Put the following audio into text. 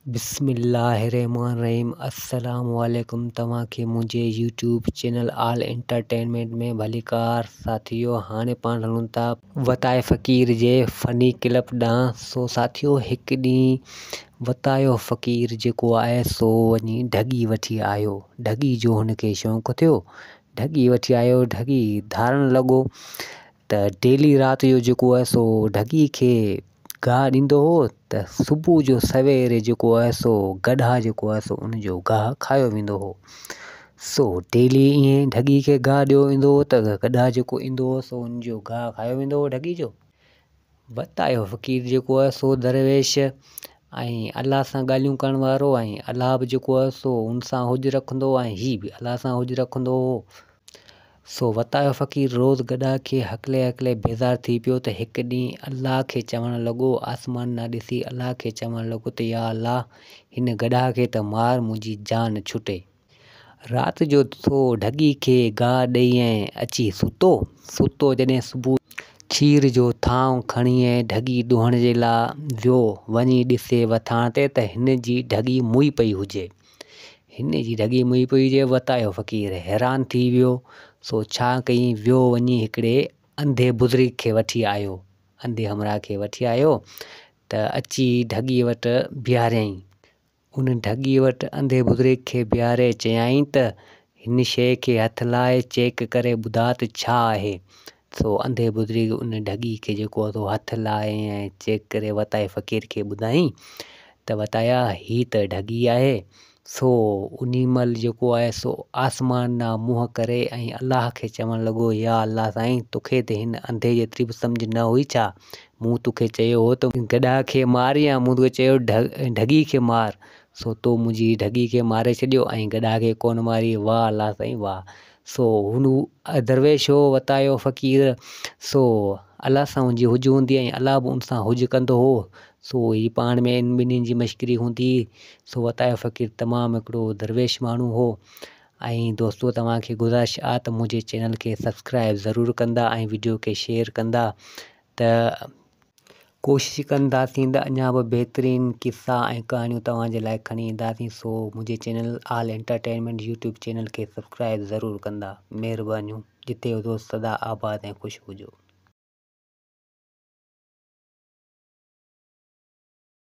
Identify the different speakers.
Speaker 1: बिस्मिल्लाहिर्रहमानिर्रहीम। अस्सलाम वालेकुम। तव्हांखे मुंहिंजे यूट्यूब चैनल आल एंटरटेनमेंट में भलीकार। साथियों, हाणे पाण हलूं था वताये फ़कीर जे फ़नी क्लिप ॾांहुं। सो साथियों, हिकु ॾींहुं वतायो फ़कीर जेको आहे सो वञी ढॻी वठी आयो। ढॻी जो हुनखे शौक़ु थियो, ढॻी वठी आयो। ढॻी धारण लॻो त डेली राति जो जेको आहे सो ढॻी खे गाह ॾींदो हो त सुबुह जो सवेरे जेको आहे सो गधा जेको आहे सो उनजो गाह खायो वेंदो हो। सो डेली ईअं ढॻी खे गाह ॾियो वेंदो हो त गधा जेको ईंदो हो सो उनजो गाह खायो वेंदो हो ढॻी जो। वतायो फ़कीर जेको आहे सो दरवेश ऐं अलाह सां ॻाल्हियूं करण वारो, ऐं अलाह बि जेको आहे सो हुन सां हुज रखंदो ऐं हीअ बि अलाह सां हुज रखंदो हो। सो वतायो फ़कीर रोज़ गधा खे हकले हकले बेज़ार थी पियो त हिकु ॾींहुं अलाह खे चवणु लॻो, आसमान न ॾिसी अलाह खे चवणु लॻो त या अलाह, हिन गधा खे त मार, मुंहिंजी जान छुटे। राति जो सो ढॻी खे गाह ॾेई ऐं अची सुतो जॾहिं सुबुह खीर जो थांव खणी ऐं ढॻी ॾुहण जे लाइ वियो। वञी ॾिसे वथाण ते त हिन जी ढॻी मुई पई हुजे। वतायो फ़कीर हैरान थी वियो। सो छा कई, वियो वञी हिकिड़े अंधे बुज़ुर्ग खे वठी आयो, अंधे हमरा खे वठी आयो त अची ढॻी वटि बीहारियईं। उन ढॻी वटि अंधे बुज़ुर्ग खे बीहारे चयाईं त हिन शइ खे हथु लाइ चेक करे ॿुधा त छा आहे। सो अंधे बुज़ुर्ग उन ढॻी खे जेको आहे सो हथु लाइ ऐं चेक करे वताये फ़कीर खे ॿुधाईं त वताया, ही त ढॻी आहे। सो उन महिल जेको आहे सो आसमान ॾांहुं मुंहुं करे ऐं अलाह खे चवणु लॻो, या अलाह साईं, तोखे त हिन अंधे जेतिरी बि सम्झ न हुई छा? मूं तोखे चयो हो त गधा खे मार, या मूं तोखे चयो ढॻी खे मार। सो तो मुंहिंजी ढॻी खे मारे छॾियो ऐं गधा खे कोन मारी। वाह अलाह साईं वाह। सो हुन दरवेश हो वतायो फ़कीर। सो अलाह सां हुनजी हुज हूंदी ऐं अलाह बि उन सां हुज कंदो हो। सो ही पाण में इन ॿिन्हिनि जी मश्करी हूंदी। सो वतायो फ़कीर तमामु हिकिड़ो दरवेश माण्हू हो। ऐं दोस्तो, तव्हांखे गुज़ारिश आहे त मुंहिंजे चैनल खे सब्सक्राइब ज़रूरु कंदा ऐं वीडियो खे शेयर कंदा, त कोशिशि कंदासीं त अञा बि बहितरीनु किस्सा ऐं कहाणियूं तव्हांजे लाइ खणी ईंदासीं। सो मुंहिंजे चैनल आल एंटरटेनमेंट यूट्यूब चैनल खे सब्सक्राइब ज़रूरु कंदा। महिरबानियूं। जिते हुजो सदा आबाद ऐं ख़ुशि हुजो।